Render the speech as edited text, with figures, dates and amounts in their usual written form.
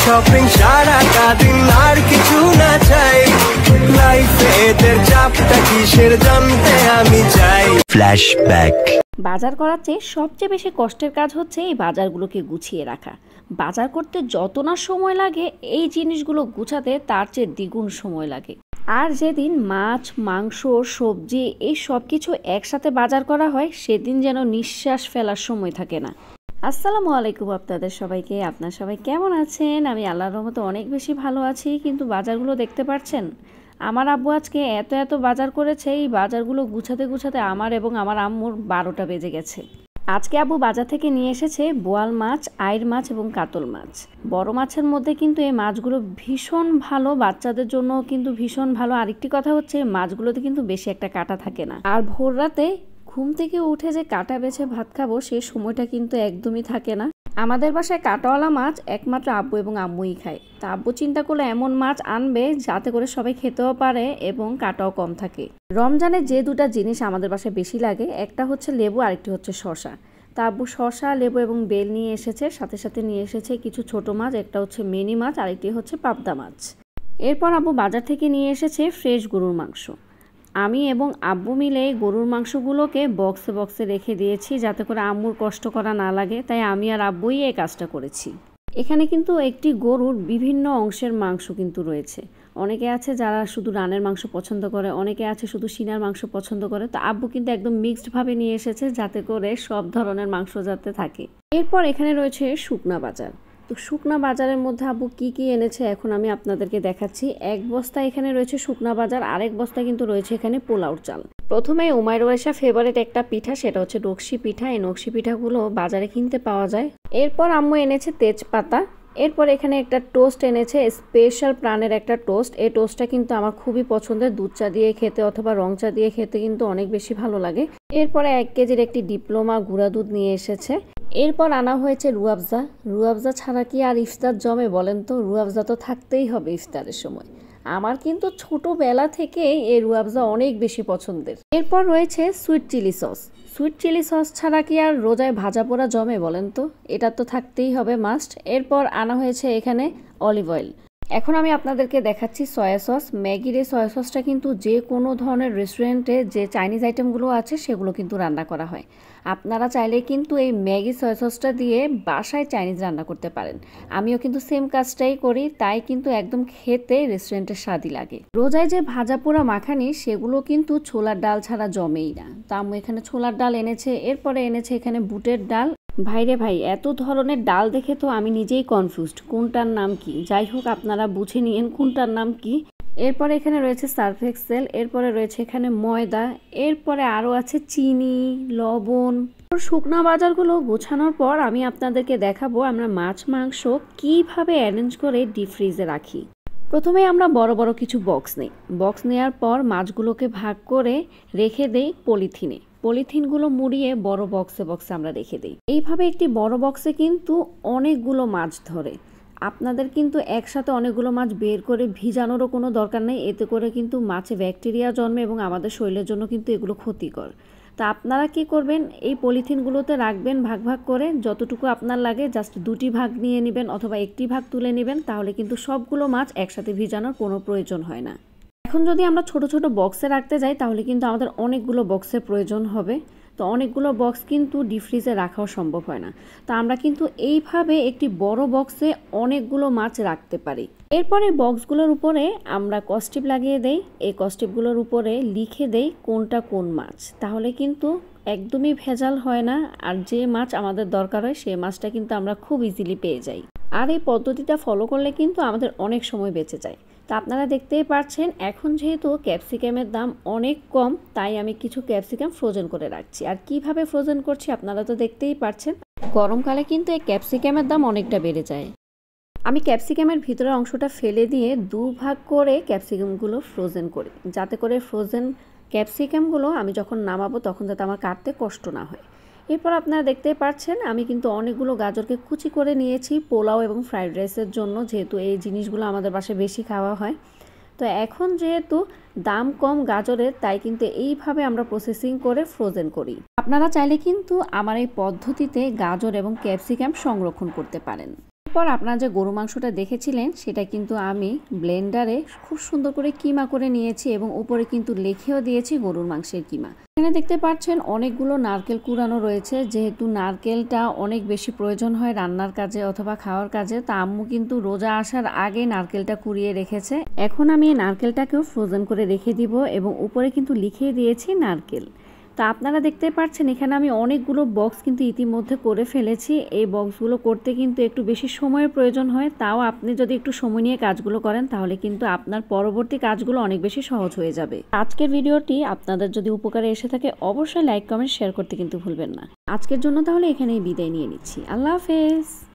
Shopping সারাটা দিন আর কিছু না চাই, লাইফে এদের চাপটা কিসের জানতে আমি চাই। ফ্ল্যাশব্যাক। বাজার করার চেয়ে সবচেয়ে বেশি কষ্টের কাজ হচ্ছে এই বাজারগুলোকে গুছিয়ে রাখা। বাজার করতে যত না সময় লাগে এই জিনিসগুলো গুছাতে তার চেয়ে দ্বিগুণ সময় লাগে। আর যেদিন মাছ, মাংস, সবজি এই সব কিছু একসাথে বাজার করা হয় সেদিন যেন নিঃশ্বাস ফেলার সময় থাকে না। আসসালামু আলাইকুম আপনাদের সবাইকে। আপনারা সবাই কেমন আছেন? আমি আল্লাহর রহমতে অনেক বেশি ভালো আছি। কিন্তু বাজারগুলো দেখতে পাচ্ছেন, আমার আব্বু আজকে এত বাজার করেছে, এই বাজারগুলো গুছাতে গুছাতে আমার এবং আমার আম্মুর 12টা বেজে গেছে। আজকে আব্বু বাজার থেকে নিয়ে এসেছে বোয়াল মাছ, আইড় মাছ এবং কাতল মাছ। বড় মাছের মধ্যে কিন্তু এই মাছগুলো ভীষণ ভালো, বাচ্চাদের জন্য কিন্তু ভীষণ ভালো। আরেকটি কথা হচ্ছে মাছগুলোতে কিন্তু বেশি একটা কাঁটা থাকে না। আর ভোর রাতে ঘুম থেকে উঠে যে কাঁটা বেছে ভাত খাবো সেই সময়টা কিন্তু একদমই থাকে না। আমাদের বাসায় কাঁটাওয়ালা মাছ একমাত্র আব্বু এবং আম্মুই খায়। তা আব্বু চিন্তা করলে এমন মাছ আনবে যাতে করে সবাই খেতেও পারে এবং কাঁটাও কম থাকে। রমজানে যে দুটা জিনিস আমাদের বাসায় বেশি লাগে, একটা হচ্ছে লেবু, আরেকটি হচ্ছে শসা। তা আব্বু শসা, লেবু এবং বেল নিয়ে এসেছে, সাথে সাথে নিয়ে এসেছে কিছু ছোট মাছ, একটা হচ্ছে মিনি মাছ, আরেকটি হচ্ছে পাবদা মাছ। এরপর আব্বু বাজার থেকে নিয়ে এসেছে ফ্রেশ গরুর মাংস। আমি এবং আব্বু মিলে গরুর মাংসগুলোকে বক্সে বক্সে রেখে দিয়েছি যাতে করে আম্মুর কষ্ট করা না লাগে, তাই আমি আর আব্বুই এই কাজটা করেছি। এখানে কিন্তু একটি গরুর বিভিন্ন অংশের মাংস কিন্তু রয়েছে। অনেকে আছে যারা শুধু রানের মাংস পছন্দ করে, অনেকে আছে শুধু সিনার মাংস পছন্দ করে। তো আব্বু কিন্তু একদম মিক্সডভাবে নিয়ে এসেছে যাতে করে সব ধরনের মাংস যাতে থাকে। এরপর এখানে রয়েছে শুকনা বাজার। তো শুকনা বাজারের মধ্যে আব্বু কি এনেছে এখন আমি আপনাদেরকে দেখাচ্ছি। এক বস্তা এখানে রয়েছে শুকনা বাজার, আরেক বস্তা কিন্তু রয়েছে এখানে পোলাওর চাল। প্রথমে উমাইর ওয়াইশা ফেভারিট একটা পিঠা, সেটা হচ্ছে নকশি পিঠা। এই নকশি পিঠাগুলো বাজারে কিনতে পাওয়া যায়। এরপর আম্মু এনেছে তেজপাতা। এরপর এখানে একটা টোস্ট এনেছে, স্পেশাল প্রাণের একটা টোস্ট। এই টোস্টটা কিন্তু আমার খুবই পছন্দের, দুধ চা দিয়ে খেতে অথবা রং চা দিয়ে খেতে কিন্তু অনেক বেশি ভালো লাগে। এরপরে 1 কেজির একটি ডিপ্লোমা গুঁড়া দুধ নিয়ে এসেছে। এরপর আনা হয়েছে রুয়াবজা। রুয়াবজা ছাড়া কি আর ইফতার জমে বলেন তো? রুয়াবজা তো থাকতেই হবে ইফতারের সময়। আমার কিন্তু ছোটবেলা থেকেই এই রুয়াবজা অনেক বেশি পছন্দের। এরপর রয়েছে sweet chilli sauce. Sweet chilli sauce ছাড়া কি আর রোজায় ভাজা পোড়া জমে বলেন তো? এটা তো থাকতেই হবে, মাস্ট। এরপর আনা হয়েছে এখানে অলিভ অয়েল। এখন আমি আপনাদেরকে দেখাচ্ছি সয়া সস। ম্যাগির এই সয়া সসটা কিন্তু যে কোনো ধরনের রেস্টুরেন্টে যে চাইনিজ আইটেমগুলো আছে সেগুলো কিন্তু রান্না করা হয়। আপনারা চাইলে কিন্তু এই ম্যাগি সয়া সসটা দিয়ে বাসায় চাইনিজ রান্না করতে পারেন। আমিও কিন্তু সেম কাজটাই করি, তাই কিন্তু একদম খেতে রেস্টুরেন্টের স্বাদই লাগে। রোজায় যে ভাজা পোড়া মাখানি সেগুলো কিন্তু ছোলার ডাল ছাড়া জমেই না। তা আমি এখানে ছোলার ডাল এনেছে, এরপরে এনেছে এখানে বুটের ডাল। ভাইরে ভাই, এত ধরনের ডাল দেখে তো আমি নিজেই কনফিউজড কোনটার নাম কি। যাই হোক, আপনারা বুঝে নিয়েন কোনটার নাম কি। এরপরে এখানে রয়েছে সার্ফ এক্সেল, এরপরে রয়েছে এখানে ময়দা, এরপরে আরও আছে চিনি, লবণ। শুকনা বাজারগুলো গোছানোর পর আমি আপনাদেরকে দেখাবো আমরা মাছ মাংস কিভাবে অ্যারেঞ্জ করে ডিপ ফ্রিজে রাখি। প্রথমে আমরা বড় বড় কিছু বক্স নিই। বক্স নেওয়ার পর মাছগুলোকে ভাগ করে রেখে দেই পলিথিনে। পলিথিনগুলো মুড়িয়ে বড় বক্সে বক্সে আমরা রেখে দিই। এইভাবে একটি বড় বক্সে কিন্তু অনেকগুলো মাছ ধরে। আপনাদের কিন্তু একসাথে অনেকগুলো মাছ বের করে ভিজানোরও কোনো দরকার নেই, এতে করে কিন্তু মাছে ব্যাকটেরিয়া জন্মে এবং আমাদের শরীরের জন্য কিন্তু এগুলো ক্ষতিকর। তা আপনারা কি করবেন, এই পলিথিনগুলোতে রাখবেন ভাগ ভাগ করে, যতটুকু আপনার লাগে জাস্ট 2টি ভাগ নিয়ে নেবেন অথবা 1টি ভাগ তুলে নেবেন, তাহলে কিন্তু সবগুলো মাছ একসাথে ভিজানোর কোনো প্রয়োজন হয় না। এখন যদি আমরা ছোট ছোট বক্সে রাখতে যাই তাহলে কিন্তু আমাদের অনেকগুলো বক্সের প্রয়োজন হবে। তো অনেকগুলো বক্স কিন্তু ডিপ ফ্রিজে রাখাও সম্ভব হয় না। তো আমরা কিন্তু এইভাবে একটি বড় বক্সে অনেকগুলো মাছ রাখতে পারি। এরপরে বক্সগুলোর উপরে আমরা কস্টিপ লাগিয়ে দেই। এই কস্টিপগুলোর উপরে লিখে দেই কোনটা কোন মাছ, তাহলে কিন্তু একদমই ভেজাল হয় না। আর যে মাছ আমাদের দরকার হয় সেই মাছটা কিন্তু আমরা খুব ইজিলি পেয়ে যাই। আর এই পদ্ধতিটা ফলো করলে কিন্তু আমাদের অনেক সময় বেঁচে যায়। তা আপনারা দেখতেই পাচ্ছেন এখন যেহেতু ক্যাপসিকামের দাম অনেক কম, তাই আমি কিছু ক্যাপসিকাম ফ্রোজেন করে রাখছি। আর কিভাবে ফ্রোজেন করছি আপনারা তো দেখতেই পাচ্ছেন। গরমকালে কিন্তু এই ক্যাপসিকামের দাম অনেকটা বেড়ে যায়। আমি ক্যাপসিকামের ভিতরের অংশটা ফেলে দিয়ে 2 ভাগ করে ক্যাপসিকামগুলো ফ্রোজেন করি, যাতে করে ফ্রোজেন ক্যাপসিকামগুলো আমি যখন নামাবো তখন যাতে আমার কাটতে কষ্ট না হয়। এরপর আপনারা দেখতেই পাচ্ছেন আমি কিন্তু অনেকগুলো গাজরকে কুচি করে নিয়েছি পোলাও এবং ফ্রাইড রাইসের জন্য, যেহেতু এই জিনিসগুলো আমাদের বাসায় বেশি খাওয়া হয়। তো এখন যেহেতু দাম কম গাজরের, তাই কিন্তু এইভাবে আমরা প্রসেসিং করে ফ্রোজেন করি। আপনারা চাইলে কিন্তু আমার এই পদ্ধতিতে গাজর এবং ক্যাপসিকাম সংরক্ষণ করতে পারেন। পর আপনারা যে গরু মাংসটা দেখেছিলেন সেটা কিন্তু আমি ব্লেন্ডারে খুব সুন্দর করে কিমা করে নিয়েছি এবং উপরে কিন্তু লিখেও দিয়েছি গরুর মাংসের কিমা। এখানে দেখতে পাচ্ছেন অনেকগুলো নারকেল কুড়ানো রয়েছে, যেহেতু নারকেলটা অনেক বেশি প্রয়োজন হয় রান্নার কাজে অথবা খাওয়ার কাজে, তা আম্মু কিন্তু রোজা আসার আগে নারকেলটা কুড়িয়ে রেখেছে। এখন আমি এই নারকেলটাকেও ফ্রোজেন করে রেখে দিব এবং উপরে কিন্তু লিখিয়ে দিয়েছি নারকেল। তো আপনারা দেখতে পাচ্ছেন এখানে আমি অনেকগুলো বক্স কিন্তু ইতিমধ্যে করে ফেলেছি। এই বক্সগুলো করতে কিন্তু একটু বেশি সময়ের প্রয়োজন হয়, তাও আপনি যদি একটু সময় নিয়ে কাজগুলো করেন তাহলে কিন্তু আপনার পরবর্তী কাজগুলো অনেক বেশি সহজ হয়ে যাবে। আজকের ভিডিওটি আপনাদের যদি উপকারে এসে থাকে অবশ্যই লাইক কমেন্ট শেয়ার করতে কিন্তু ভুলবেন না। আজকের জন্য তাহলে এখানেই বিদায় নিয়ে নিচ্ছি। আল্লাহ হাফেজ।